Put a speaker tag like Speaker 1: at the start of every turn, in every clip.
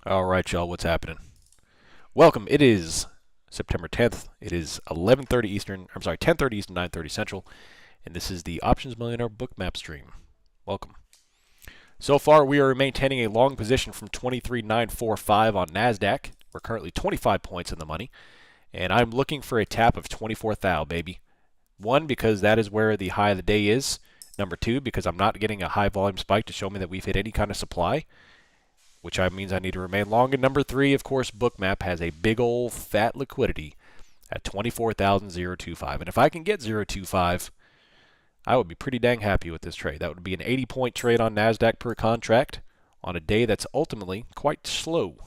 Speaker 1: All right, y'all, what's happening? Welcome. It is September 10th. It is 11:30 Eastern. I'm sorry, 10:30 Eastern, 9:30 Central, and this is the Options Millionaire Bookmap stream. Welcome. So far, we are maintaining a long position from 23,945 on Nasdaq. We're currently 25 points in the money, and I'm looking for a tap of 24,000, baby. One, because that is where the high of the day is. Number two, because I'm not getting a high volume spike to show me that we've hit any kind of supply, which means I need to remain long. And number three, of course, Bookmap has a big old fat liquidity at 24,025. And if I can get 0.25, I would be pretty dang happy with this trade. That would be an 80-point trade on NASDAQ per contract on a day that's ultimately quite slow.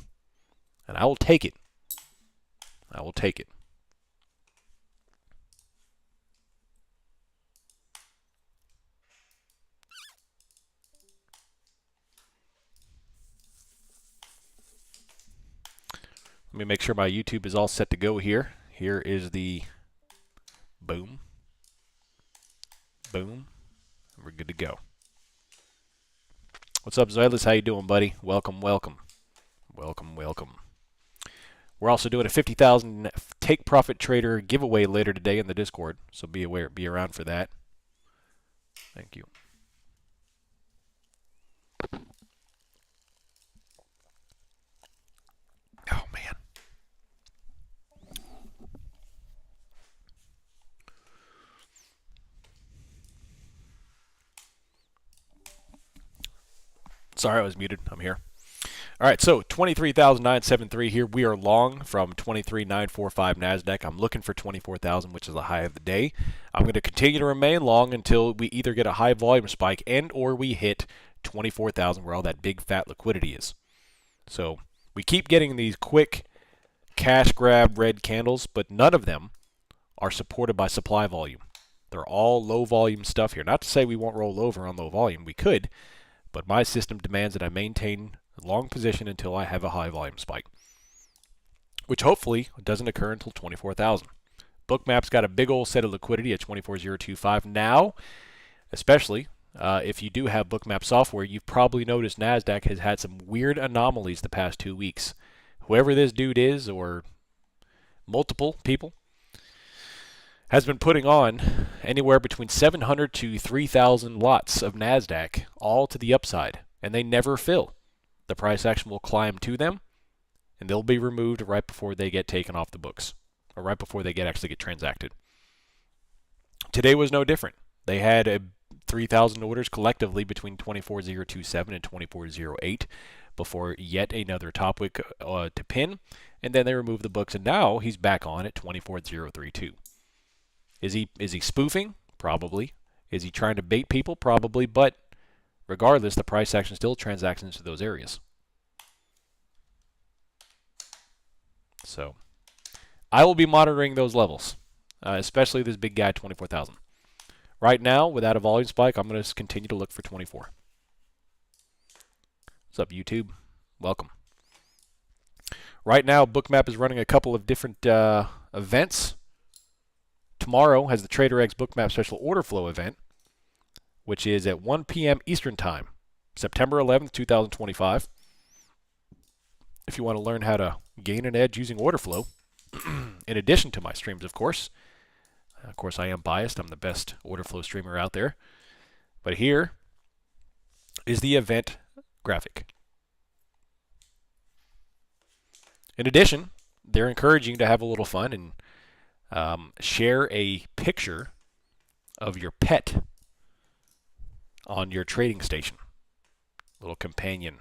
Speaker 1: And I will take it. I will take it. Let me make sure my YouTube is all set to go here. Here is the boom. Boom. We're good to go. What's up, Zoilis? How you doing, buddy? Welcome, welcome. Welcome, welcome. We're also doing a 50,000 TakeProfitTrader giveaway later today in the Discord, so be aware, be around for that. Thank you. Oh, man. Sorry, I was muted. I'm here. All right, so 23,973 here. We are long from 23,945 NASDAQ. I'm looking for 24,000, which is the high of the day. I'm going to continue to remain long until we either get a high volume spike and or we hit 24,000 where all that big fat liquidity is. So we keep getting these quick cash grab red candles, but none of them are supported by supply volume. They're all low volume stuff here. Not to say we won't roll over on low volume. We could, but my system demands that I maintain a long position until I have a high volume spike, which hopefully doesn't occur until 24,000. Bookmap's got a big old set of liquidity at 24,025 now, especially if you do have Bookmap software. You've probably noticed NASDAQ has had some weird anomalies the past 2 weeks. Whoever this dude is, or multiple people, has been putting on anywhere between 700 to 3,000 lots of NASDAQ, all to the upside, and they never fill. The price action will climb to them, and they'll be removed right before they get taken off the books, or right before they actually get transacted. Today was no different. They had 3,000 orders collectively between 24,027 and 24,008 before yet another top wick to pin, and then they removed the books, and now he's back on at 24,032. Is he spoofing? Probably. Is he trying to bait people? Probably. But regardless, the price action still transacts into those areas. So I will be monitoring those levels, especially this big guy, 24,000. Right now, without a volume spike, I'm going to continue to look for 24. What's up, YouTube? Welcome. Right now, Bookmap is running a couple of different events. Tomorrow has the TraderX Bookmap Special Order Flow event, which is at 1 p.m. Eastern Time, September 11th, 2025. If you want to learn how to gain an edge using order flow, in addition to my streams, of course. Of course, I am biased. I'm the best order flow streamer out there. But here is the event graphic. In addition, they're encouraging you to have a little fun and share a picture of your pet on your trading station. Little companion,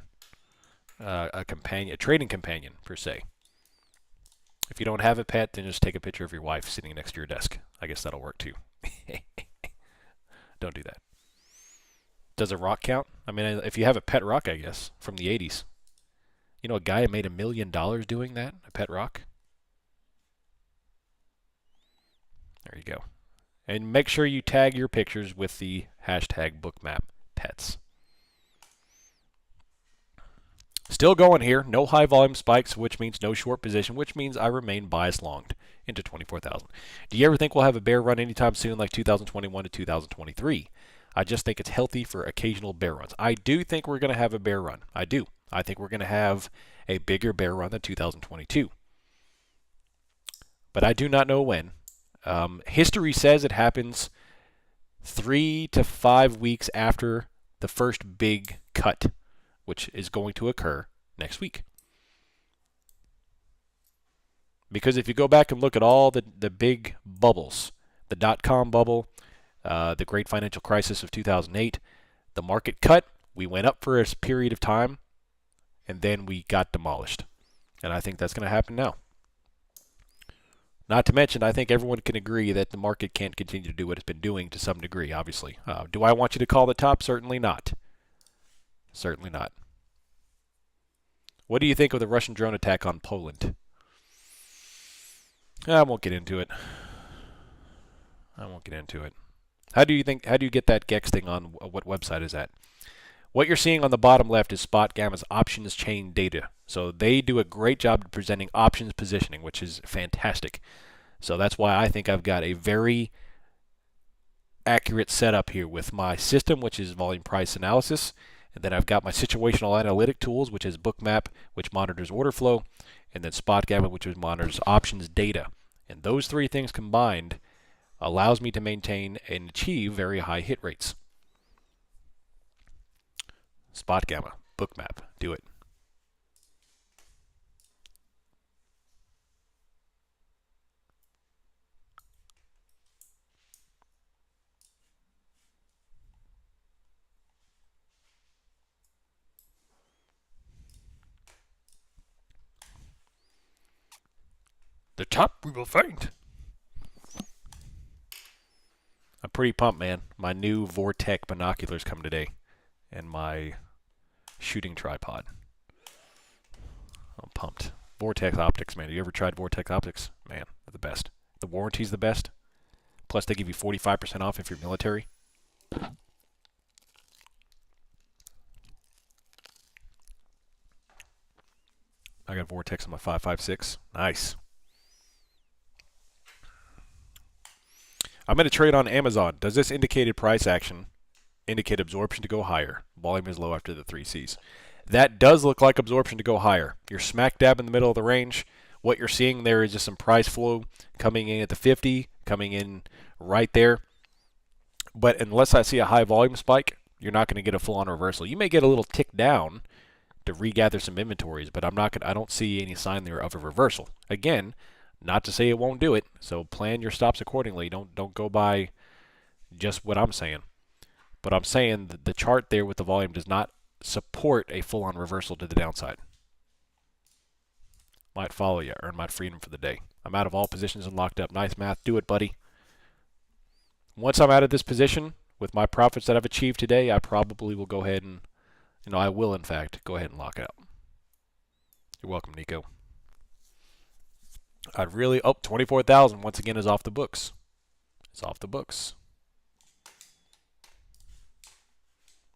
Speaker 1: a trading companion per se. If you don't have a pet, then just take a picture of your wife sitting next to your desk. I guess that'll work too. Don't do that. Does a rock count? I mean, if you have a pet rock, I guess, from the 80s. You know, a guy made $1 million doing that, a pet rock. There you go. And make sure you tag your pictures with the hashtag BookmapPets. Still going here. No high volume spikes, which means no short position, which means I remain bias longed into 24,000. Do you ever think we'll have a bear run anytime soon like 2021 to 2023? I just think it's healthy for occasional bear runs. I do think we're going to have a bear run. I do. I think we're going to have a bigger bear run than 2022. But I do not know when. History says it happens 3 to 5 weeks after the first big cut, which is going to occur next week. Because if you go back and look at all the big bubbles, the dot-com bubble, the great financial crisis of 2008, the market cut, we went up for a period of time, and then we got demolished. And I think that's going to happen now. Not to mention, I think everyone can agree that the market can't continue to do what it's been doing to some degree, obviously. Do I want you to call the top? Certainly not. Certainly not. What do you think of the Russian drone attack on Poland? I won't get into it. How do you get that GEX thing on what website is that? What you're seeing on the bottom left is Spot Gamma's options chain data. So they do a great job of presenting options positioning, which is fantastic. So that's why I think I've got a very accurate setup here with my system, which is volume price analysis. And then I've got my situational analytic tools, which is Bookmap, which monitors order flow, and then Spot Gamma, which monitors options data. And those three things combined allows me to maintain and achieve very high hit rates. Spot Gamma, Bookmap, do it. The top we will find. I'm pretty pumped, man. My new Vortex binoculars come today, and my shooting tripod. I'm pumped. Vortex optics, man. Have you ever tried Vortex optics? Man, they're the best. The warranty's the best. Plus, they give you 45% off if you're military. I got Vortex on my 5.56. Nice. I'm going to trade on Amazon. Does this indicated price action indicate absorption to go higher? Volume is low after the 3 Cs. That does look like absorption to go higher. You're smack dab in the middle of the range. What you're seeing there is just some price flow coming in at the 50, coming in right there. But unless I see a high volume spike, you're not going to get a full-on reversal. You may get a little tick down to regather some inventories, but I don't see any sign there of a reversal. Again, not to say it won't do it, so plan your stops accordingly. Don't go by just what I'm saying. But I'm saying that the chart there with the volume does not support a full-on reversal to the downside. Might follow you, earn my freedom for the day. I'm out of all positions and locked up. Nice math. Do it, buddy. Once I'm out of this position, with my profits that I've achieved today, I probably will go ahead and, I will, in fact, go ahead and lock out. You're welcome, Nico. I'd really, 24,000 once again is off the books. It's off the books.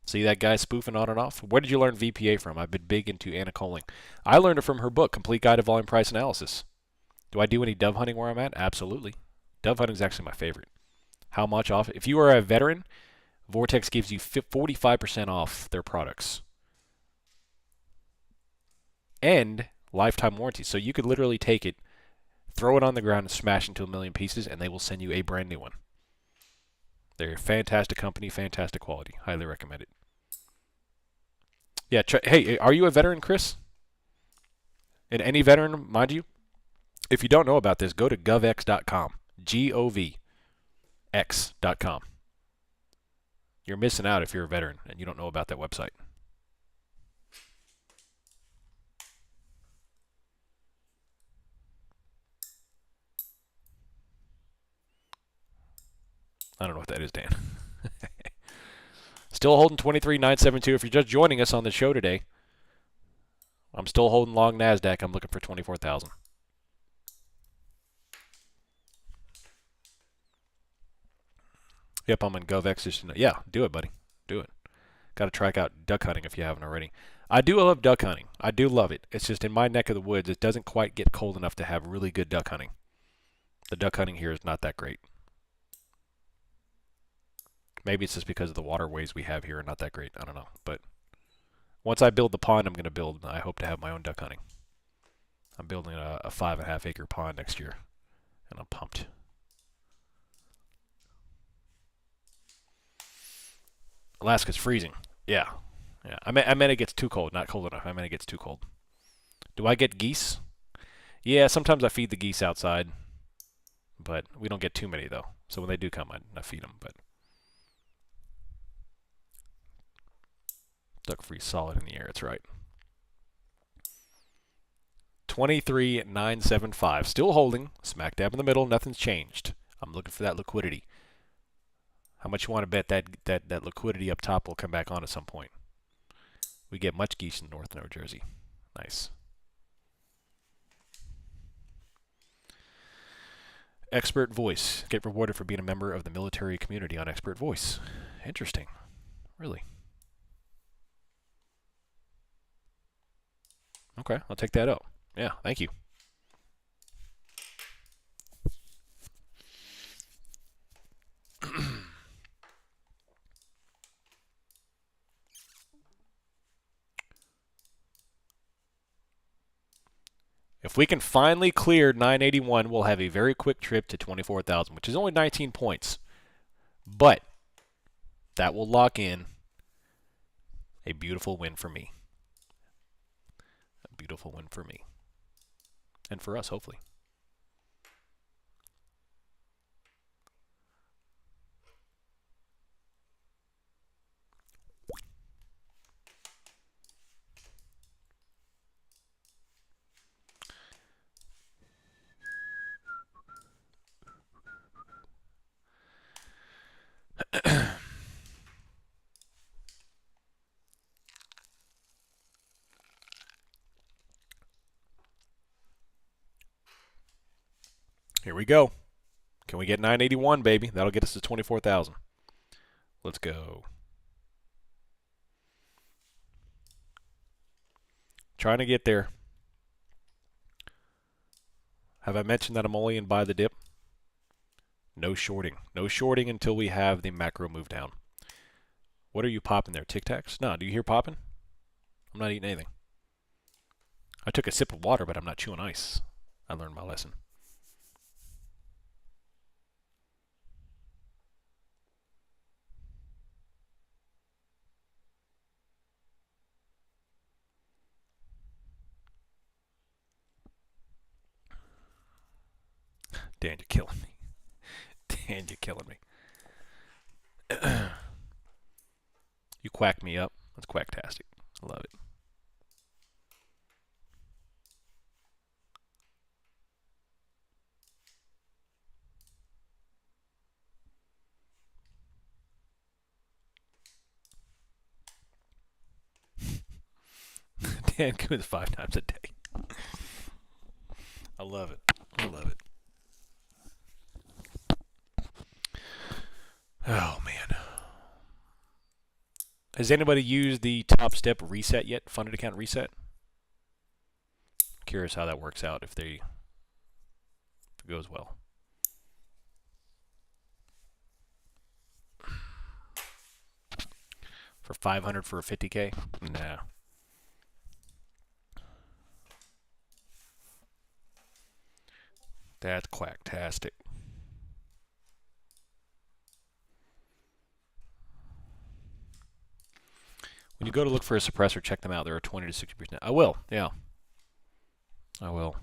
Speaker 1: See that guy spoofing on and off? Where did you learn VPA from? I've been big into Anna Coling. I learned it from her book, Complete Guide to Volume Price Analysis. Do I do any dove hunting where I'm at? Absolutely. Dove hunting is actually my favorite. How much off? If you are a veteran, Vortex gives you 45% off their products. And lifetime warranty. So you could literally take it, throw it on the ground, and smash into a million pieces, and they will send you a brand new one. They're a fantastic company, fantastic quality. Highly recommend it. Yeah, hey, are you a veteran, Chris? And any veteran, mind you? If you don't know about this, go to govx.com. Govx.com. You're missing out if you're a veteran and you don't know about that website. I don't know what that is, Dan. Still holding 23,972. If you're just joining us on the show today, I'm still holding long NASDAQ. I'm looking for 24,000. Yep, I'm in GovX. Yeah, do it, buddy. Do it. Got to track out duck hunting if you haven't already. I do love duck hunting. I do love it. It's just in my neck of the woods, it doesn't quite get cold enough to have really good duck hunting. The duck hunting here is not that great. Maybe it's just because of the waterways we have here are not that great. I don't know. But Once I build the pond, I hope to have my own duck hunting. I'm building a 5.5 acre pond next year, and I'm pumped. Alaska's freezing. Yeah. Yeah. I meant it gets too cold, not cold enough. I meant it gets too cold. Do I get geese? Yeah, sometimes I feed the geese outside, but we don't get too many though. So when they do come, I feed them. But duck freeze solid in the air. That's right. 23,975. Still holding. Smack dab in the middle. Nothing's changed. I'm looking for that liquidity. How much you want to bet that liquidity up top will come back on at some point? We get much geese in North New Jersey. Nice. Expert Voice. Get rewarded for being a member of the military community on Expert Voice. Interesting. Really. Okay, I'll take that up. Yeah, thank you. If we can finally clear 981, we'll have a very quick trip to 24,000, which is only 19 points. But that will lock in a beautiful win for me. A beautiful win for me. And for us, hopefully. Here we go. Can we get 981, baby? That'll get us to 24,000. Let's go. Trying to get there. Have I mentioned that I'm only in buy the dip? No shorting. No shorting until we have the macro move down. What are you popping there? Tic Tacs? No, do you hear popping? I'm not eating anything. I took a sip of water, but I'm not chewing ice. I learned my lesson. Dan, you're killing me. Dan, you're killing me. You quacked me up. That's quacktastic. I love it. Dan goes 5 times a day. I love it. I love it. Oh, man. Has anybody used the top step reset yet? Funded account reset? Curious how that works out if it goes well. For 500 for a 50K? Nah. That's quacktastic. When you go to look for a suppressor, check them out. There are 20 to 60%. I will, yeah. I will.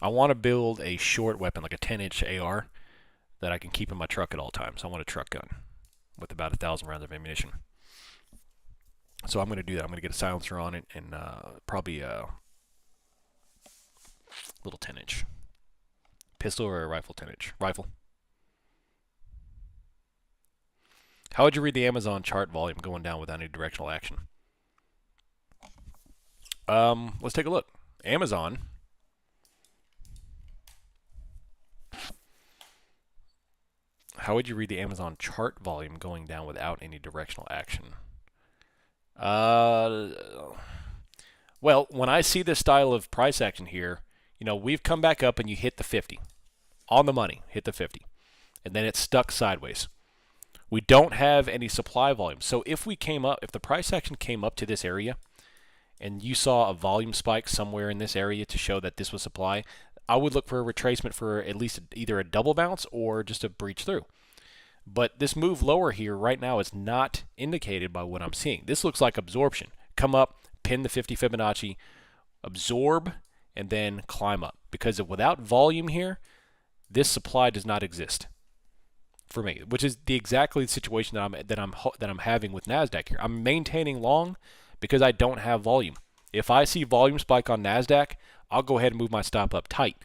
Speaker 1: I want to build a short weapon, like a 10-inch AR, that I can keep in my truck at all times. I want a truck gun with about 1,000 rounds of ammunition. So I'm going to do that. I'm going to get a silencer on it and probably a little 10-inch. Pistol or a rifle 10-inch? Rifle. How would you read the Amazon chart volume going down without any directional action? Let's take a look. Amazon. How would you read the Amazon chart volume going down without any directional action? Well, when I see this style of price action here, you know, we've come back up and you hit the 50. On the money, hit the 50. And then it's stuck sideways. We don't have any supply volume. So if the price action came up to this area and you saw a volume spike somewhere in this area to show that this was supply, I would look for a retracement for at least either a double bounce or just a breach through. But this move lower here right now is not indicated by what I'm seeing. This looks like absorption. Come up, pin the 50 Fibonacci, absorb, and then climb up. Because without volume here, this supply does not exist for me, which is exactly the situation that I'm having with Nasdaq here. I'm maintaining long because I don't have volume. If I see volume spike on Nasdaq, I'll go ahead and move my stop up tight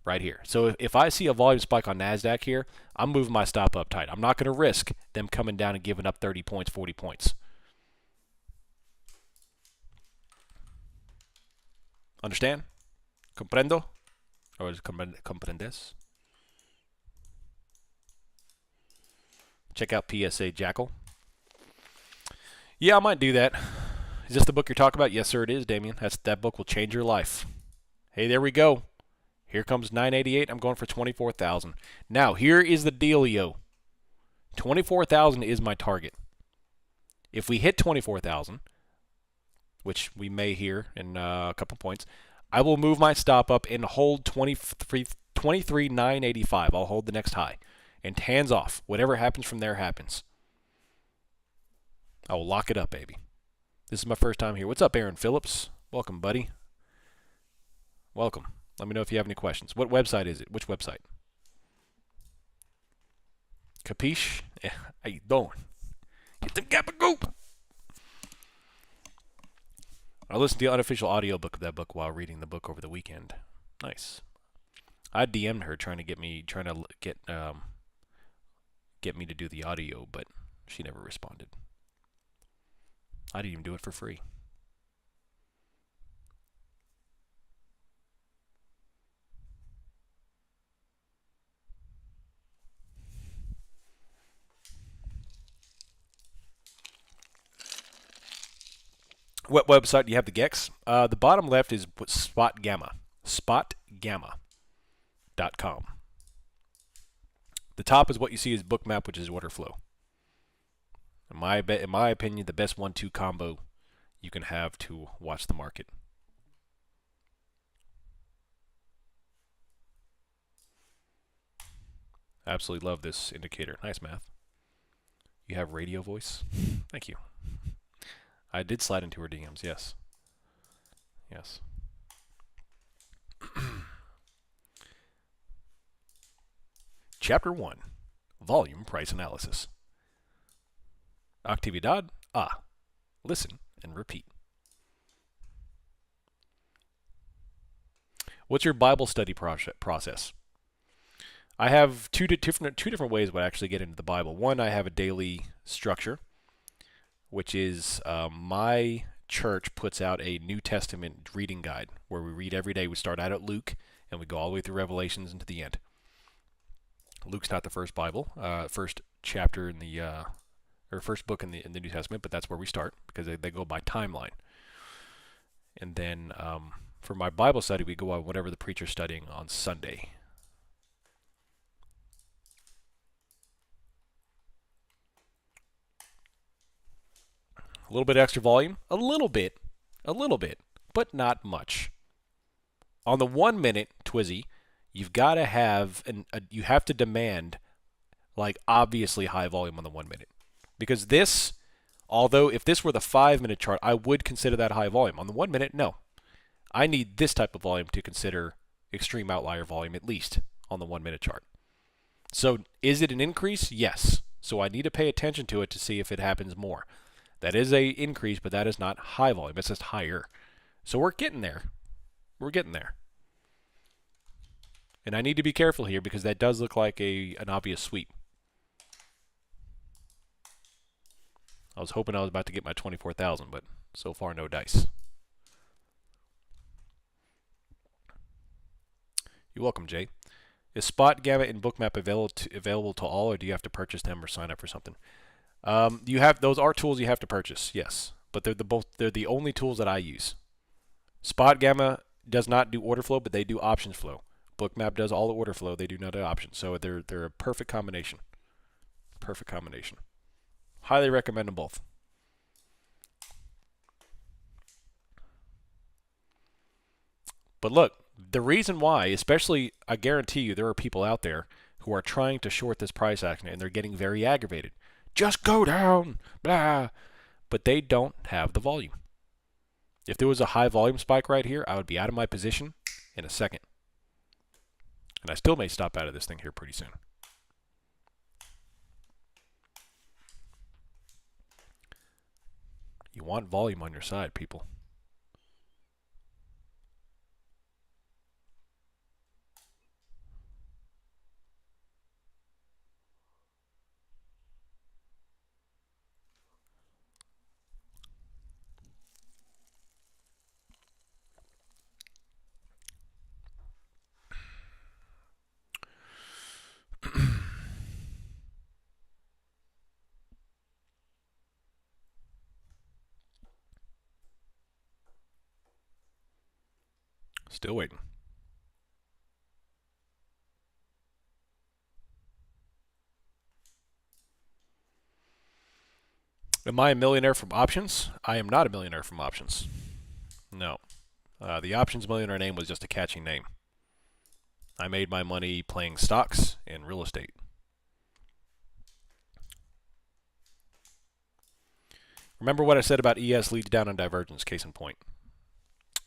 Speaker 1: right here. So if I see a volume spike on Nasdaq here, I'm moving my stop up tight. I'm not going to risk them coming down and giving up 30 points, 40 points. Understand? Comprendo? Or comprendes? Check out PSA Jackal. Yeah, I might do that. Is this the book you're talking about? Yes, sir, it is, Damien. That book will change your life. Hey, there we go. Here comes 988. I'm going for 24,000. Now, here is the dealio. 24,000 is my target. If we hit 24,000, which we may here in a couple points, I will move my stop up and hold 23,985. I'll hold the next high. And hands off. Whatever happens from there happens. I will lock it up, baby. This is my first time here. What's up, Aaron Phillips? Welcome, buddy. Welcome. Let me know if you have any questions. What website is it? Which website? Capiche? Yeah, how you doing? Get them gabagoop! I listened to the unofficial audiobook of that book while reading the book over the weekend. Nice. I DM'd her trying to get me to do the audio, but she never responded. I didn't even do it for free. What website do you have the Gex? The bottom left is Spot Gamma. SpotGamma.com. The top is what you see is Bookmap, which is order flow. In my opinion, the best 1-2 combo you can have to watch the market. Absolutely love this indicator. Nice math. You have radio voice? Thank you. I did slide into her DMs, yes. Yes. Chapter 1. Volume Price Analysis. Actividad A. Listen and repeat. What's your Bible study process? I have two different ways I actually get into the Bible. One, I have a daily structure, which is my church puts out a New Testament reading guide where we read every day. We start out at Luke and we go all the way through Revelations and to the end. Luke's not the first Bible, first chapter in the or first book in the New Testament, but that's where we start because they go by timeline. And then for my Bible study, we go on whatever the preacher's studying on Sunday. A little bit extra volume, a little bit, but not much. On the 1 minute Twizzy, you've got to have you have to demand like obviously high volume on the 1 minute, because this, although if this were the 5 minute chart, I would consider that high volume. On the 1 minute, no. I need this type of volume to consider extreme outlier volume, at least on the 1 minute chart. So is it an increase? Yes. So I need to pay attention to it to see if it happens more. That is a increase, but that is not high volume. It's just higher. So we're getting there. We're getting there. And I need to be careful here because that does look like an obvious sweep. I was hoping I was about to get my 24,000, but so far no dice. You're welcome, Jay. Is Spot, Gamma, and Bookmap available to all, or do you have to purchase them or sign up for something? Those are tools you have to purchase, yes, but they're the only tools that I use. Spot Gamma does not do order flow, but they do options flow. Bookmap does all the order flow; they do not do options, so they're a perfect combination. Perfect combination. Highly recommend them both. But look, the reason why, especially, I guarantee you there are people out there who are trying to short this price action and they're getting very aggravated. Just go down, blah. But they don't have the volume. If there was a high volume spike right here, I would be out of my position in a second. And I still may stop out of this thing here pretty soon. You want volume on your side, people. Still waiting. Am I a millionaire from options? I am not a millionaire from options. No. The options millionaire name was just a catchy name. I made my money playing stocks and real estate. Remember what I said about ES leads down on divergence, case in point.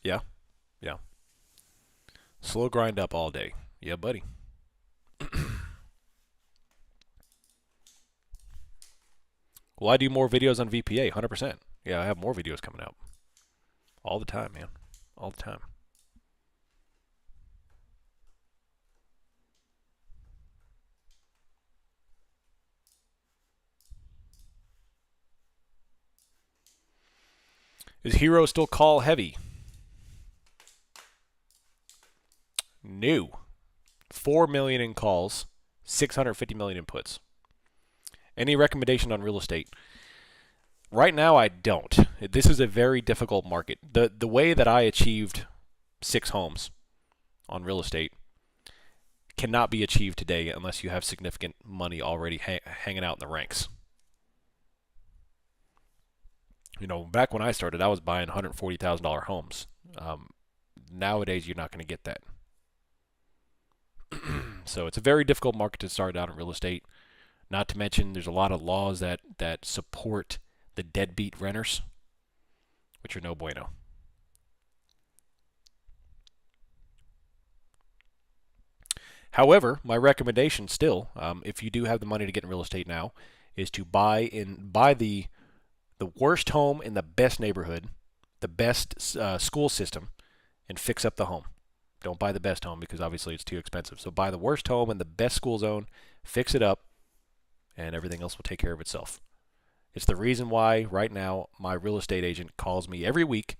Speaker 1: Yeah? Yeah. Slow grind up all day. Yeah, buddy. Will I do more videos on VPA? 100%. Yeah, I have more videos coming out. All the time, man. All the time. Is Hero still call heavy? New. 4 million in calls, 650 million in puts. Any recommendation on real estate? Right now, I don't. This is a very difficult market. The way that I achieved 6 homes on real estate cannot be achieved today unless you have significant money already hanging out in the ranks. You know, back when I started, I was buying $140,000 homes. Nowadays, you're not going to get that. So it's a very difficult market to start out in real estate. Not to mention, there's a lot of laws that support the deadbeat renters, which are no bueno. However, my recommendation still, if you do have the money to get in real estate now, is to buy the worst home in the best neighborhood, the best school system, and fix up the home. Don't buy the best home because obviously it's too expensive. So buy the worst home in the best school zone, fix it up, and everything else will take care of itself. It's the reason why right now my real estate agent calls me every week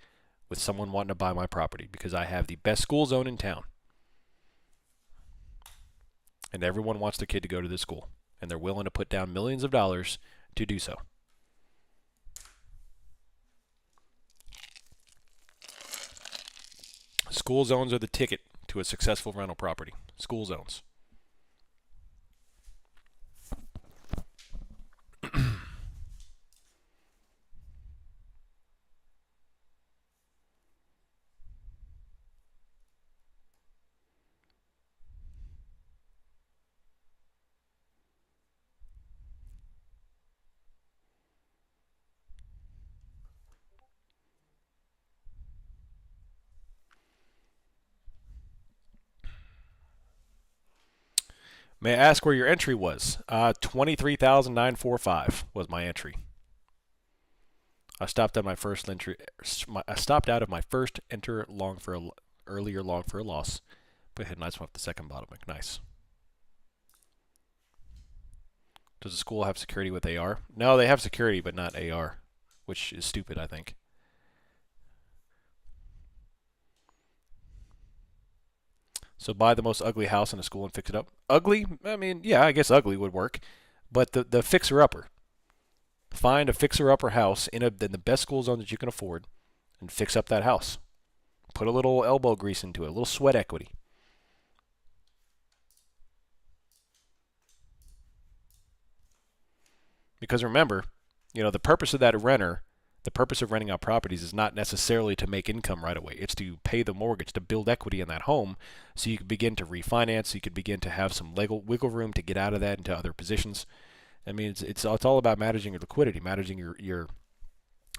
Speaker 1: with someone wanting to buy my property, because I have the best school zone in town. And everyone wants their kid to go to this school, and they're willing to put down millions of dollars to do so. School zones are the ticket to a successful rental property. School zones. May I ask where your entry was? 23,945 was my entry. I stopped at my first entry. I stopped out of my first enter long for earlier long for a loss, but hit a nice one off the second bottom. Nice. Does the school have security with AR? No, they have security, but not AR, which is stupid, I think. So buy the most ugly house in a school and fix it up. Ugly? I mean, yeah, I guess ugly would work. But the fixer-upper. Find a fixer-upper house in the best school zone that you can afford and fix up that house. Put a little elbow grease into it, a little sweat equity. Because remember, the purpose of that renter, the purpose of renting out properties is not necessarily to make income right away. It's to pay the mortgage, to build equity in that home so you can begin to refinance, so you can begin to have some legal wiggle room to get out of that into other positions. I mean, it's all about managing your liquidity, managing your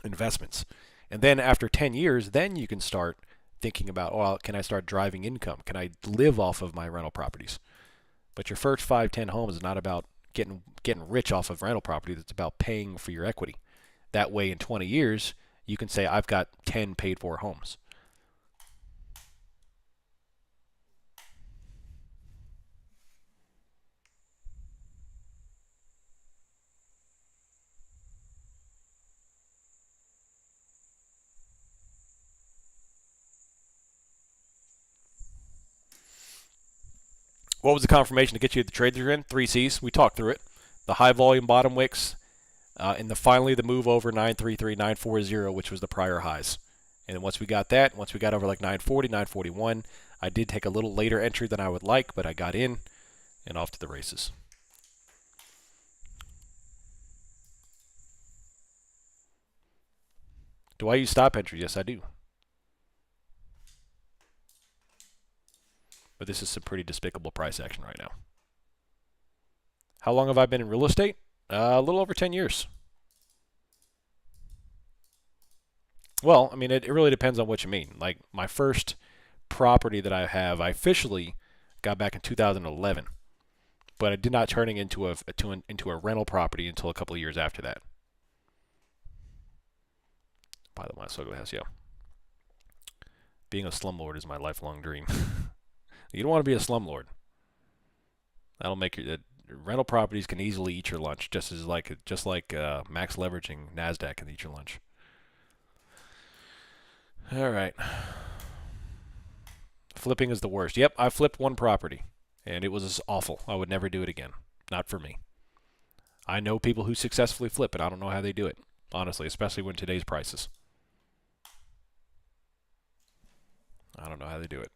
Speaker 1: investments. And then after 10 years, then you can start thinking about, well, can I start driving income? Can I live off of my rental properties? But your first 5, 10 homes is not about getting rich off of rental properties. It's about paying for your equity. That way, in 20 years, you can say, I've got 10 paid for homes. What was the confirmation to get you the trade you're in? 3 C's. We talked through it. The high volume bottom wicks, and finally the move over 933, 940, which was the prior highs. And once we got that, once we got over like 940, 941, I did take a little later entry than I would like, but I got in and off to the races. Do I use stop entry? Yes, I do. But this is some pretty despicable price action right now. How long have I been in real estate? A little over 10 years. Well, I mean, it really depends on what you mean. Like, my first property that I have, I officially got back in 2011, but I did not turn it into a rental property until a couple of years after that. By the way, so house, yeah. Being a slumlord is my lifelong dream. You don't want to be a slumlord. That'll make your rental properties can easily eat your lunch, just like max leveraging Nasdaq can eat your lunch. All right. Flipping is the worst. Yep, I flipped one property, and it was awful. I would never do it again. Not for me. I know people who successfully flip it. I don't know how they do it, honestly, especially when today's prices. I don't know how they do it.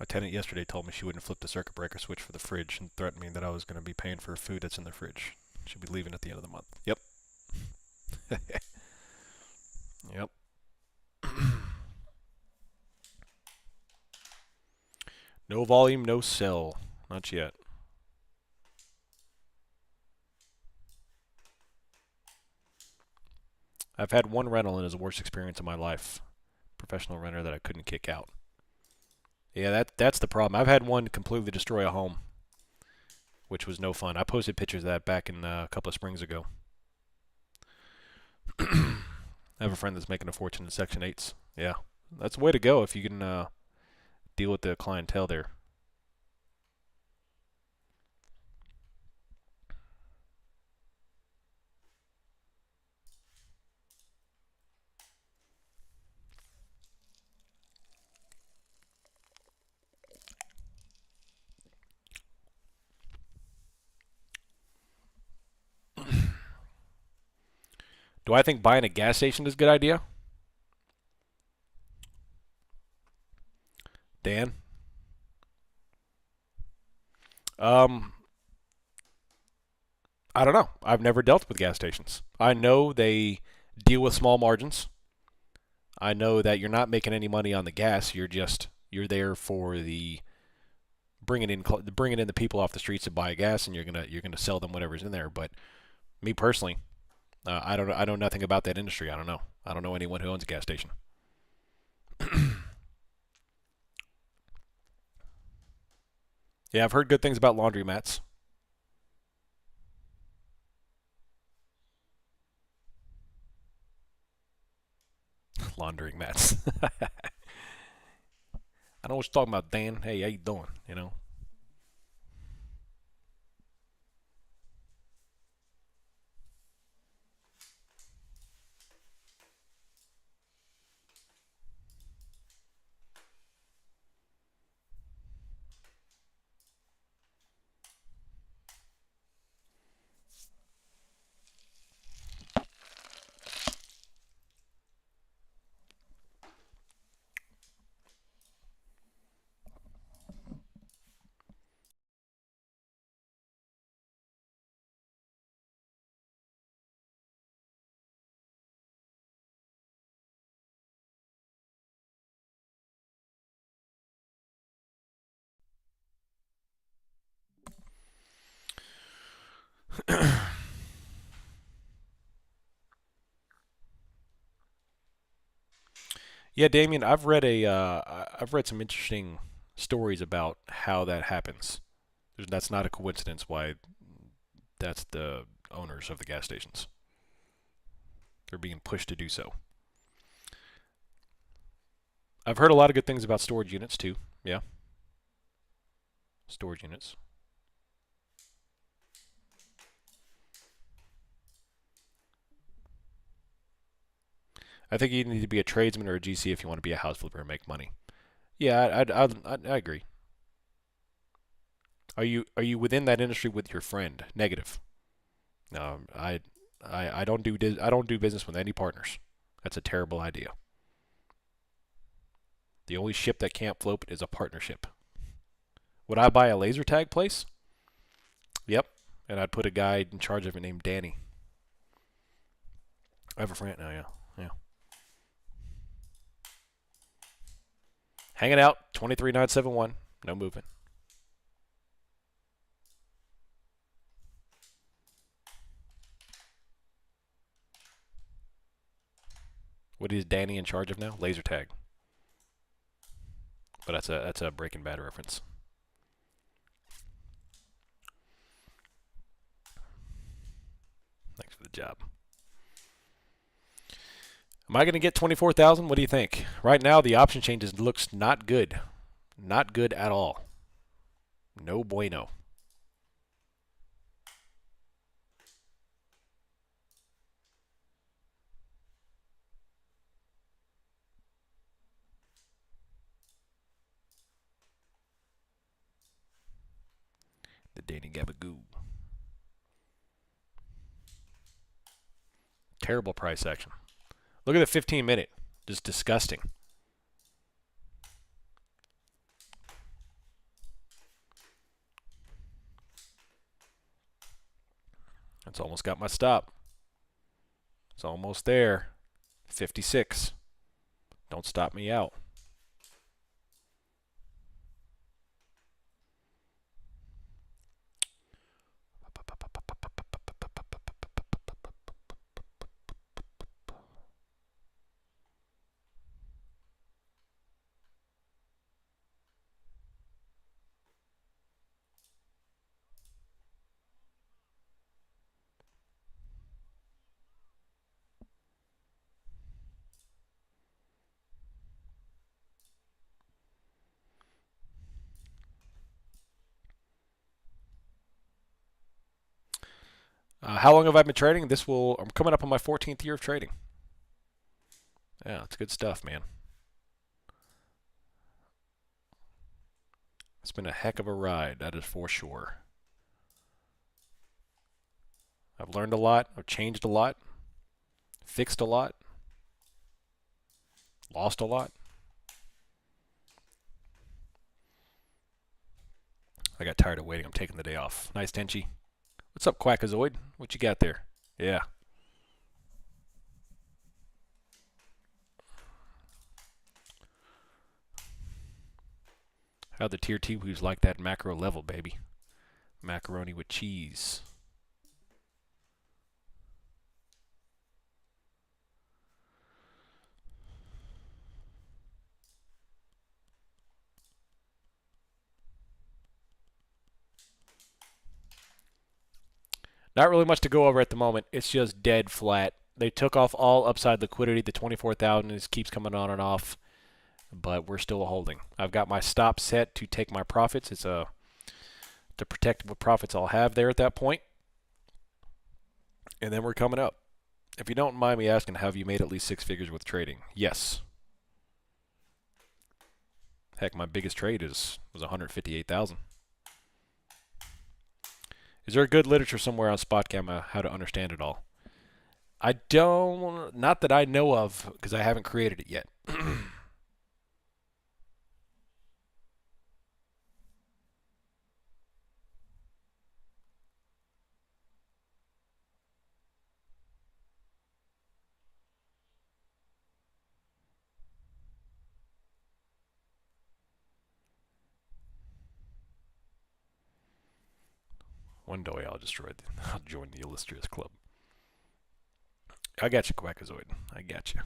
Speaker 1: My tenant yesterday told me she wouldn't flip the circuit breaker switch for the fridge and threatened me that I was going to be paying for food that's in the fridge. She'll be leaving at the end of the month. Yep. Yep. No volume, no sell. Not yet. I've had one rental and it was the worst experience of my life. Professional renter that I couldn't kick out. Yeah, that's the problem. I've had one completely destroy a home, which was no fun. I posted pictures of that back in a couple of springs ago. I have a friend that's making a fortune in Section 8s. Yeah, that's the way to go if you can deal with the clientele there. Do I think buying a gas station is a good idea? Dan? Um, I don't know. I've never dealt with gas stations. I know they deal with small margins. I know that you're not making any money on the gas. You're there for the bringing in the people off the streets to buy gas, and you're gonna sell them whatever's in there. But me personally, I know nothing about that industry. I don't know. I don't know anyone who owns a gas station. Yeah, I've heard good things about laundromats. Laundering mats. I know what you're talking about, Dan. Hey, how you doing? Yeah, Damien, I've read some interesting stories about how that happens. That's not a coincidence why that's the owners of the gas stations. They're being pushed to do so. I've heard a lot of good things about storage units too. Yeah, storage units. I think you need to be a tradesman or a GC if you want to be a house flipper and make money. Yeah, I agree. Are you within that industry with your friend? Negative. No, I don't do business with any partners. That's a terrible idea. The only ship that can't float is a partnership. Would I buy a laser tag place? Yep. And I'd put a guy in charge of it named Danny. I have a friend now, yeah. Yeah. Hanging out, 23971. No movement. What is Danny in charge of now? Laser tag. But that's a Breaking Bad reference. Thanks for the job. Am I going to get 24,000? What do you think? Right now, the option changes looks not good. Not good at all. No bueno. The Danny Gabagoo. Terrible price action. Look at the 15-minute. Just disgusting. That's almost got my stop. It's almost there. 56. Don't stop me out. How long have I been trading? I'm coming up on my 14th year of trading. Yeah, it's good stuff, man. It's been a heck of a ride, that is for sure. I've learned a lot. I've changed a lot. Fixed a lot. Lost a lot. I got tired of waiting. I'm taking the day off. Nice, Tenchi. What's up, Quackazoid? What you got there? Yeah. How the tier 2 who's like that macro level, baby. Macaroni with cheese. Not really much to go over at the moment. It's just dead flat. They took off all upside liquidity. The 24,000 keeps coming on and off, but we're still holding. I've got my stop set to take my profits. It's to protect what profits I'll have there at that point. And then we're coming up. If you don't mind me asking, have you made at least six figures with trading? Yes. Heck, my biggest trade was 158,000. Is there a good literature somewhere on SpotGamma how to understand it all? I don't, not that I know of, because I haven't created it yet. One day I'll join the illustrious club. I got you, Quackazoid. I got you.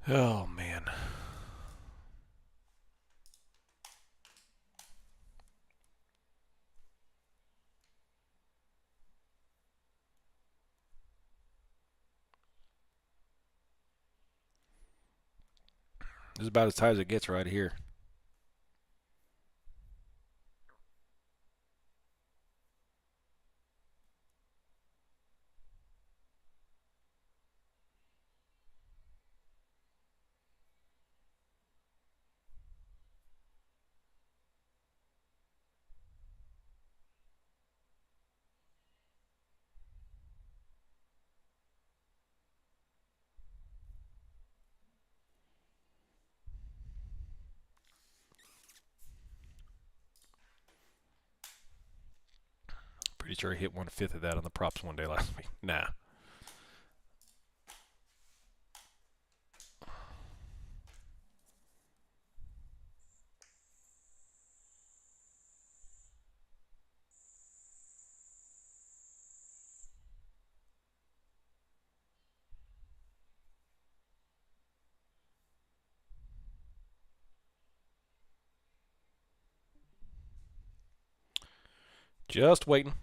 Speaker 1: Oh, man. This is about as tight as it gets right here. Pretty sure I hit 1/5 of that on the props one day last week. Nah. Just waiting.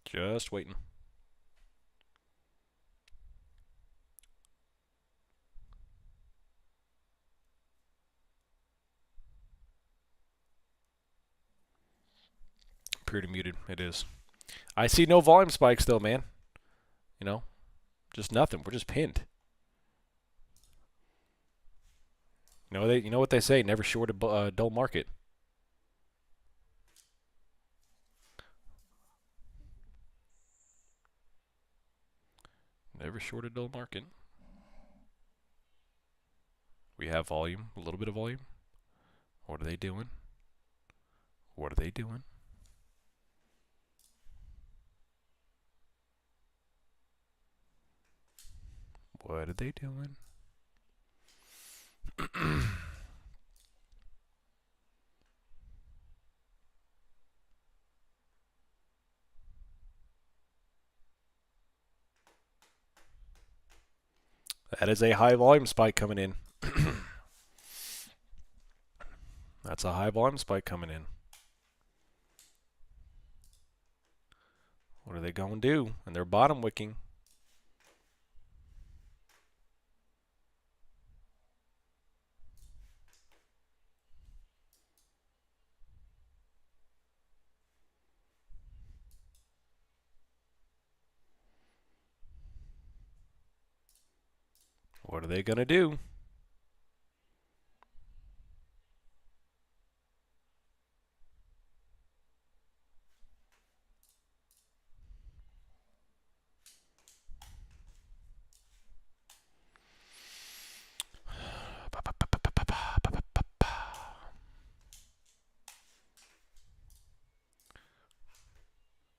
Speaker 1: Just waiting. Pretty muted. It is. I see no volume spikes though, man. You know, just nothing. We're just pinned. You know what they say, never short a dull market. Never short a dull market. We have volume, a little bit of volume. What are they doing? What are they doing? What are they doing? That is a high volume spike coming in. That's a high volume spike coming in. What are they going to do? And they're bottom wicking. What are they going to do?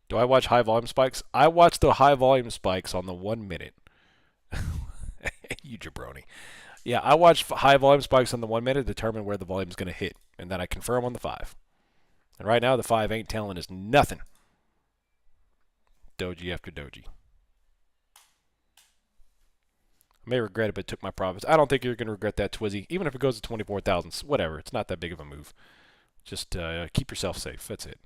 Speaker 1: Do I watch high volume spikes? I watch the high volume spikes on the 1 minute. You jabroni. Yeah, I watch high volume spikes on the 1 minute to determine where the volume is going to hit, and then I confirm on the 5. And right now, the 5 ain't telling us nothing. Doji after doji. I may regret it, but it took my profits. I don't think you're going to regret that, Twizzy. Even if it goes to 24,000, whatever. It's not that big of a move. Just keep yourself safe. That's it.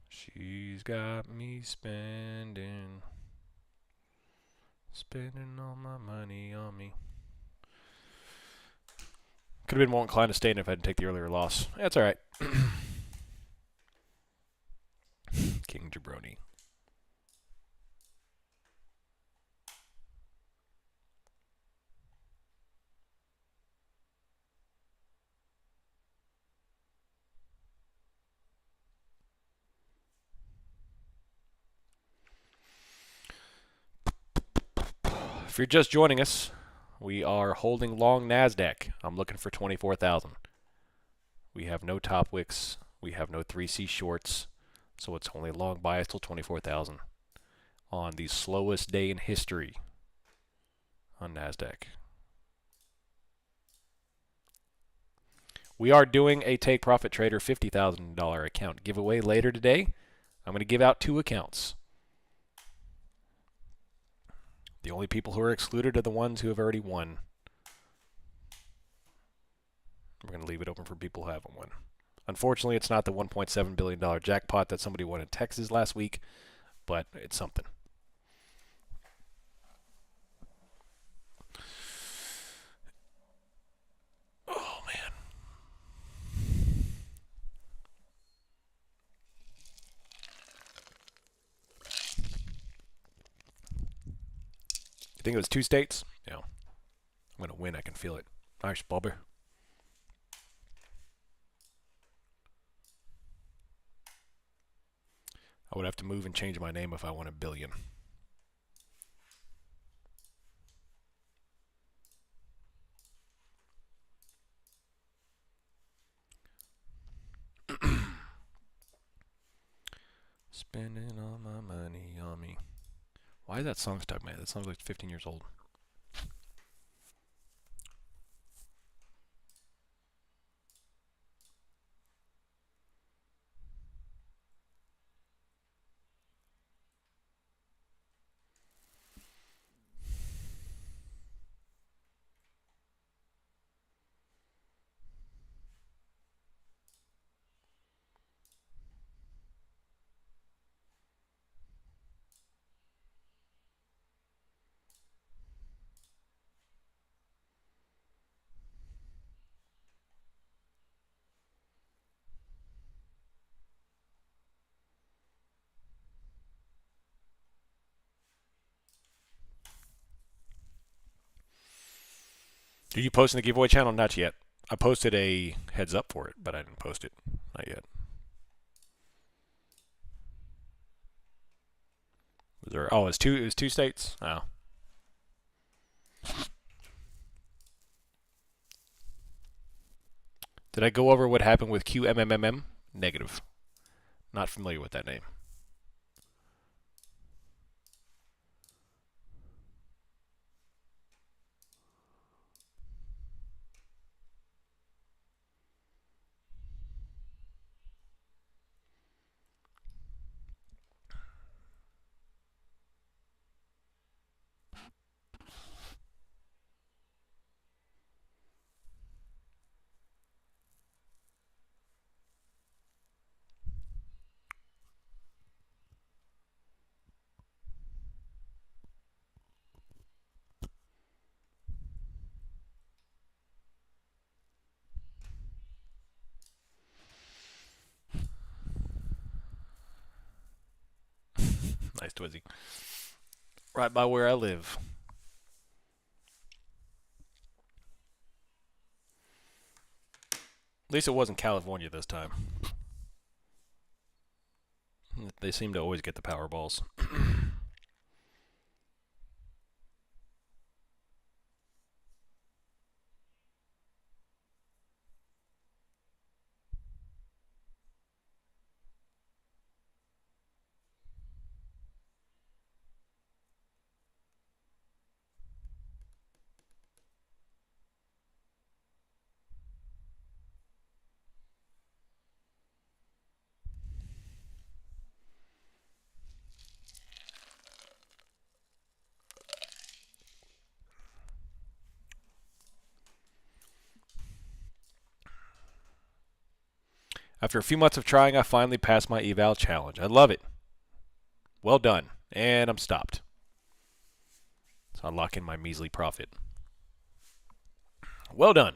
Speaker 1: She's got me spending all my money on me. Could have been more inclined to stay in if I didn't take the earlier loss. That's all right. King Jabroni. If you're just joining us, we are holding long NASDAQ. I'm looking for 24,000. We have no top wicks. We have no 3C shorts. So it's only long bias till 24,000 on the slowest day in history on NASDAQ. We are doing a Take Profit Trader $50,000 account giveaway later today. I'm going to give out 2 accounts. The only people who are excluded are the ones who have already won. We're going to leave it open for people who haven't won. Unfortunately, it's not the $1.7 billion jackpot that somebody won in Texas last week, but it's something. Oh, man. You think it was 2 states? Yeah. I'm going to win. I can feel it. Nice, Bobby. I would have to move and change my name if I won $1 billion. Spending all my money on me. Why is that song stuck, man? That song's like 15 years old. Did you post in the giveaway channel? Not yet. I posted a heads up for it, but I didn't post it. Not yet. Was there? Oh, it was 2 states. Oh. Did I go over what happened with QMMMM? Negative. Not familiar with that name. Nice Twizzy. Right by where I live. At least it wasn't California this time. They seem to always get the Powerballs. After a few months of trying, I finally passed my eval challenge. I love it. Well done. And I'm stopped. So I'll lock in my measly profit. Well done.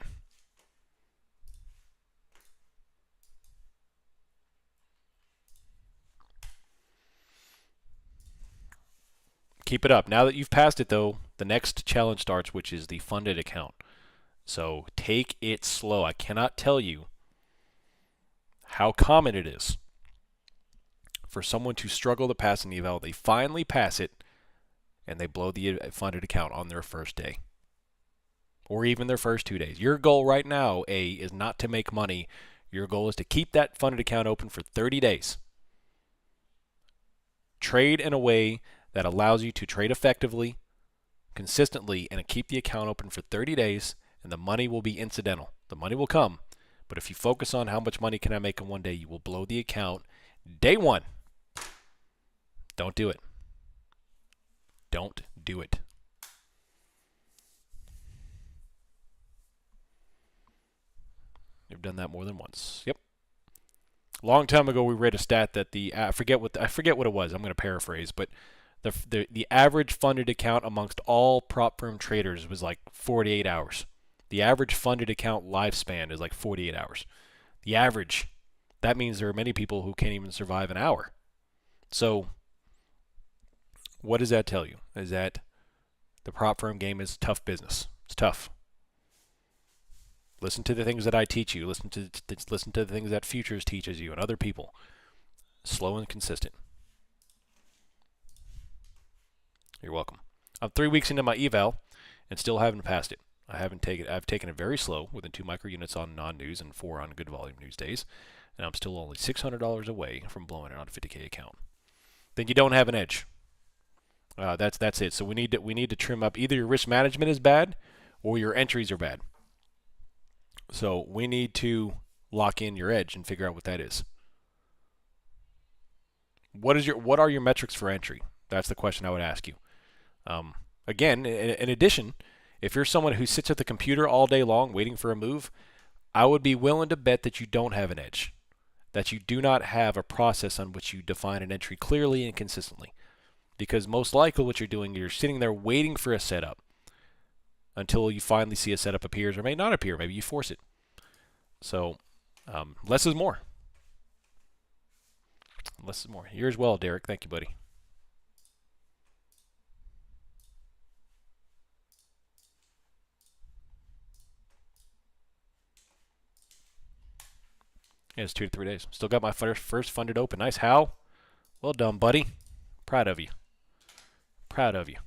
Speaker 1: Keep it up. Now that you've passed it, though, the next challenge starts, which is the funded account. So take it slow. I cannot tell you how common it is for someone to struggle to pass an eval. They finally pass it, and they blow the funded account on their first day. Or even their first 2 days. Your goal right now, is not to make money. Your goal is to keep that funded account open for 30 days. Trade in a way that allows you to trade effectively, consistently, and keep the account open for 30 days, and the money will be incidental. The money will come, but if you focus on how much money can I make in one day, you will blow the account day one. Don't do it. Don't do it. You've done that more than once. Yep. A long time ago, we read a stat that I forget what it was. I'm going to paraphrase, but the average funded account amongst all prop firm traders was like 48 hours. The average funded account lifespan is like 48 hours. The average. That means there are many people who can't even survive an hour. So, what does that tell you? Is that the prop firm game is tough business. It's tough. Listen to the things that I teach you. Listen to the things that Futures teaches you and other people. Slow and consistent. You're welcome. I'm 3 weeks into my eval and still haven't passed it. I've taken it very slow, within 2 micro units on non-news and 4 on good volume news days, and I'm still only $600 away from blowing it on a 50K account. Then you don't have an edge. That's it. So we need to trim up. Either your risk management is bad, or your entries are bad. So we need to lock in your edge and figure out what that is. What are your metrics for entry? That's the question I would ask you. Again, in addition, if you're someone who sits at the computer all day long waiting for a move, I would be willing to bet that you don't have an edge, that you do not have a process on which you define an entry clearly and consistently. Because most likely what you're doing, you're sitting there waiting for a setup until you finally see a setup appears or may not appear. Maybe you force it. So less is more. Less is more. You as well, Derek. Thank you, buddy. Yeah, it's 2 to 3 days. Still got my first funded open. Nice, Hal. Well done, buddy. Proud of you. Proud of you.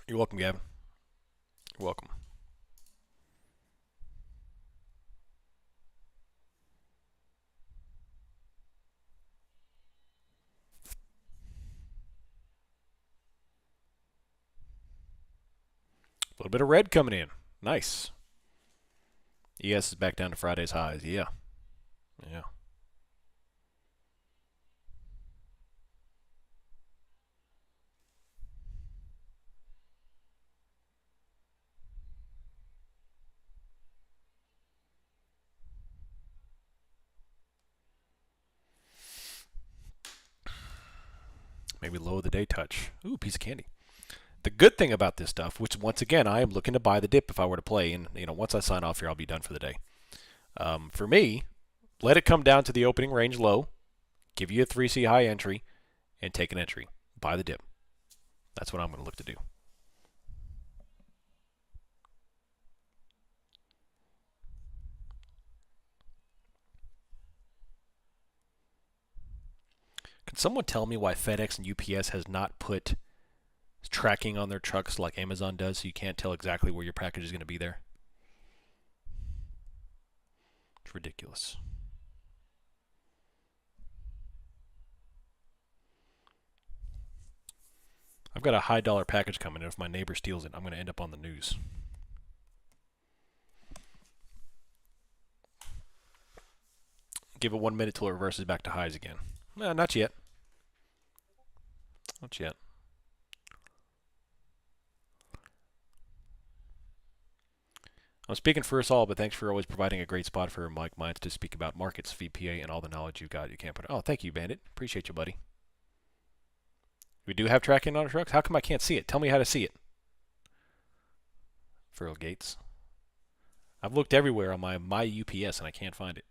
Speaker 1: You're welcome, Gavin. You're welcome. A little bit of red coming in. Nice. ES is back down to Friday's highs. Yeah. Yeah. Maybe low of the day touch. Ooh, piece of candy. The good thing about this stuff, which once again I am looking to buy the dip if I were to play, and once I sign off here, I'll be done for the day. For me, let it come down to the opening range low, give you a 3C high entry, and take an entry. Buy the dip. That's what I'm going to look to do. Can someone tell me why FedEx and UPS has not put tracking on their trucks like Amazon does, so you can't tell exactly where your package is going to be there? It's ridiculous. I've got a high dollar package coming, and if my neighbor steals it, I'm going to end up on the news. Give it 1 minute till it reverses back to highs again. No, not yet. Not yet. I'm speaking for us all, but thanks for always providing a great spot for Mike Minds to speak about markets, VPA, and all the knowledge you've got. You can't put. Oh, thank you, Bandit. Appreciate you, buddy. We do have tracking on our trucks. How come I can't see it? Tell me how to see it. Furl Gates. I've looked everywhere on my UPS and I can't find it.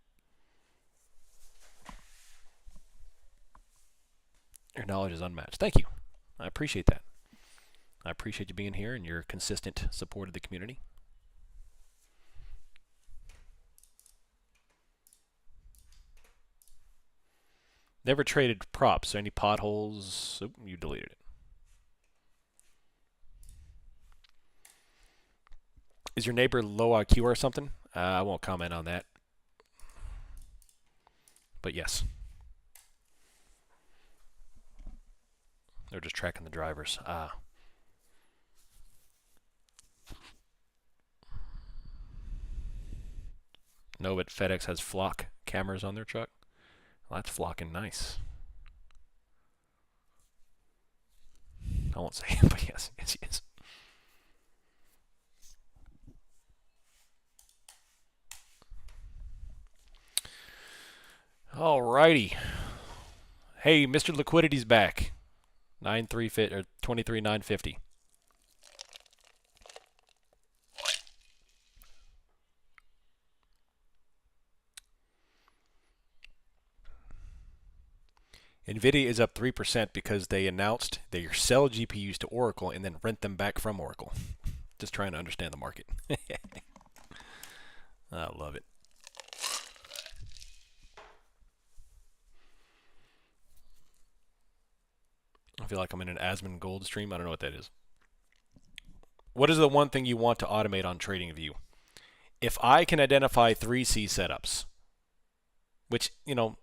Speaker 1: Your knowledge is unmatched. Thank you. I appreciate that. I appreciate you being here and your consistent support of the community. Never traded props. Any potholes? Oop, you deleted it. Is your neighbor low IQ or something? I won't comment on that. But yes. They're just tracking the drivers. No, but FedEx has flock cameras on their truck. Well, that's flocking nice. I won't say it, but yes, yes. Alrighty. Hey, Mr. Liquidity's back. 23,950. NVIDIA is up 3% because they announced they sell GPUs to Oracle and then rent them back from Oracle. Just trying to understand the market. I love it. I feel like I'm in an Asmon Gold stream. I don't know what that is. What is the one thing you want to automate on TradingView? If I can identify 3C setups, which, you know,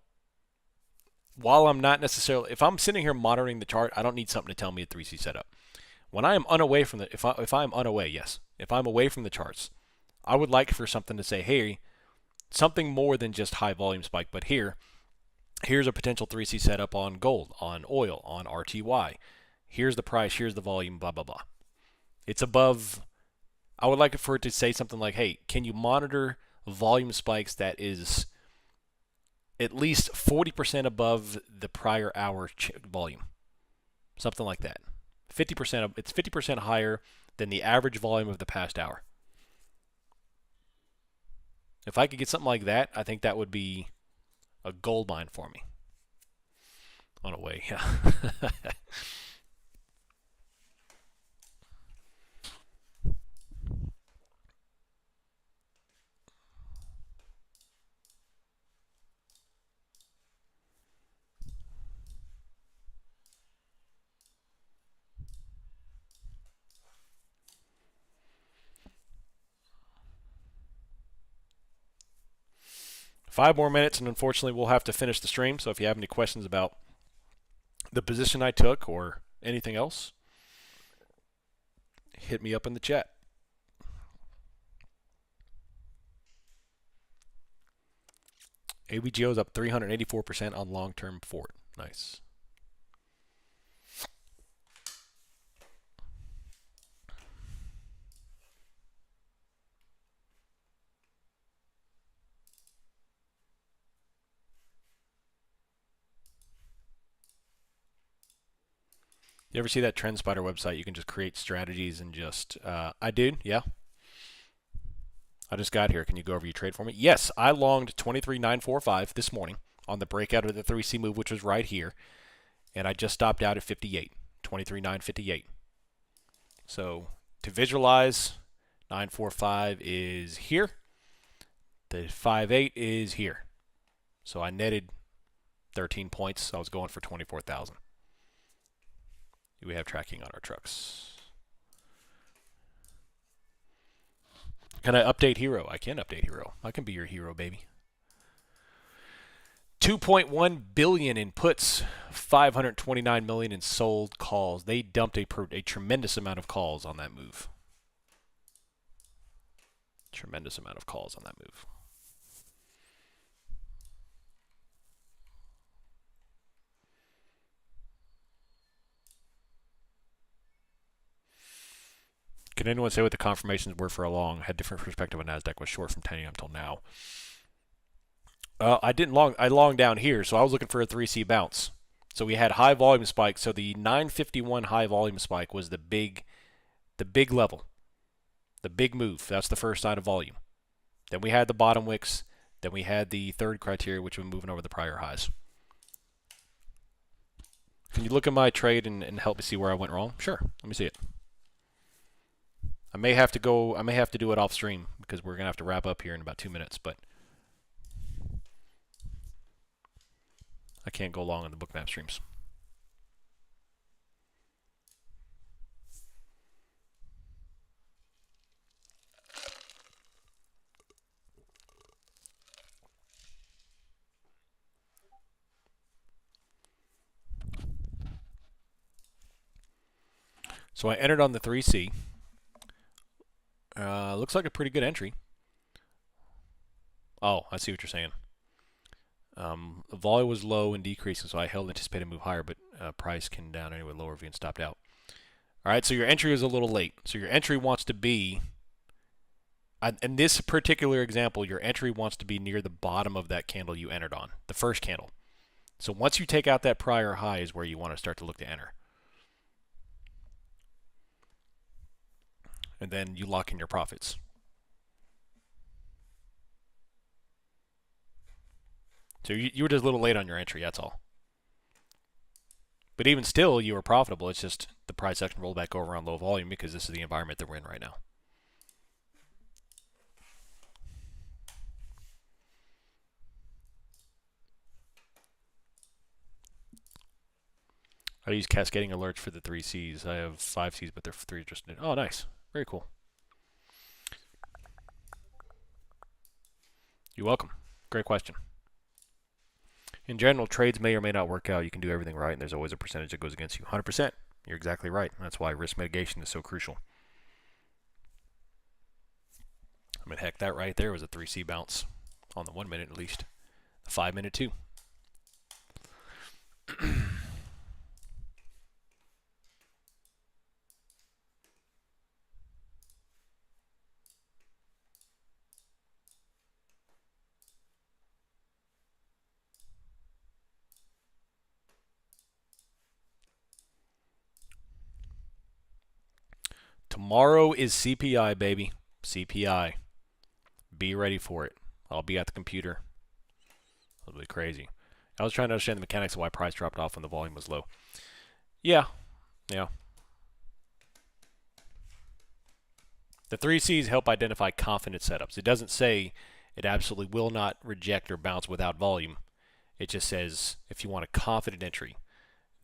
Speaker 1: while I'm not necessarily, if I'm sitting here monitoring the chart, I don't need something to tell me a 3C setup. When I am unaway from the, if I'm unaway, yes, if I'm away from the charts, I would like for something to say, hey, something more than just high volume spike, but here's a potential 3C setup on gold, on oil, on RTY. Here's the price, here's the volume, blah, blah, blah. It's above, I would like for it to say something like, hey, can you monitor volume spikes that is at least 40% above the prior hour volume? Something like that. 50%, it's 50% higher than the average volume of the past hour. If I could get something like that, I think that would be a gold mine for me. On a way, yeah. 5 more minutes, and unfortunately we'll have to finish the stream. So if you have any questions about the position I took or anything else, hit me up in the chat. AVGO is up 384% on long-term forward. Nice. You ever see that TrendSpider website? You can just create strategies and just, I did, yeah. I just got here. Can you go over your trade for me? Yes, I longed 23,945 this morning on the breakout of the 3C move, which was right here. And I just stopped out at 58, 23,958. So to visualize, 945 is here. The 58 is here. So I netted 13 points. I was going for 24,000. We have tracking on our trucks. Can I update Hero? I can update Hero. I can be your hero, baby. 2.1 billion in puts, 529 million in sold calls. They dumped a tremendous amount of calls on that move. Tremendous amount of calls on that move. Can anyone say what the confirmations were for a long? Had different perspective on NASDAQ, was short from 10 a.m. until now. I didn't long. I longed down here, so I was looking for a 3C bounce. So we had high volume spike. So the 951 high volume spike was the big level, the big move. That's the first sign of volume. Then we had the bottom wicks. Then we had the third criteria, which was moving over the prior highs. Can you look at my trade and help me see where I went wrong? Sure. Let me see it. I may have to do it off stream because we're gonna have to wrap up here in about 2 minutes, but I can't go long on the bookmap streams. So I entered on the 3C. Looks like a pretty good entry. Oh, I see what you're saying. The volume was low and decreasing, so I held anticipated move higher, but price came down anyway, lower V and stopped out. All right, so your entry is a little late. So your entry wants to be, in this particular example, your entry wants to be near the bottom of that candle you entered on, the first candle. So once you take out that prior high is where you want to start to look to enter. And then you lock in your profits. So you were just a little late on your entry, that's all. But even still, you were profitable. It's just the price action rolled back over on low volume because this is the environment that we're in right now. I use cascading alerts for the 3Cs. I have 5Cs, but they're 3 just. Oh, nice. Very cool. You're welcome. Great question. In general, trades may or may not work out. You can do everything right, and there's always a percentage that goes against you. 100%. You're exactly right. That's why risk mitigation is so crucial. I mean, heck, that right there was a 3C bounce on the 1 minute at least. The 5 minute too. Tomorrow is CPI, baby. CPI. Be ready for it. I'll be at the computer. It'll be crazy. I was trying to understand the mechanics of why price dropped off when the volume was low. Yeah. The 3Cs help identify confident setups. It doesn't say it absolutely will not reject or bounce without volume. It just says if you want a confident entry,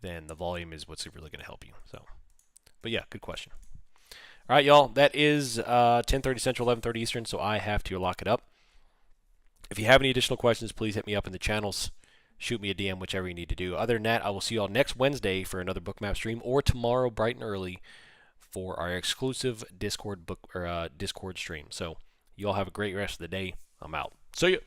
Speaker 1: then the volume is what's really going to help you. So, but yeah, good question. All right, y'all, that is 10:30 Central, 11:30 Eastern, so I have to lock it up. If you have any additional questions, please hit me up in the channels. Shoot me a DM, whichever you need to do. Other than that, I will see you all next Wednesday for another bookmap stream, or tomorrow bright and early for our exclusive Discord Discord stream. So you all have a great rest of the day. I'm out. See ya.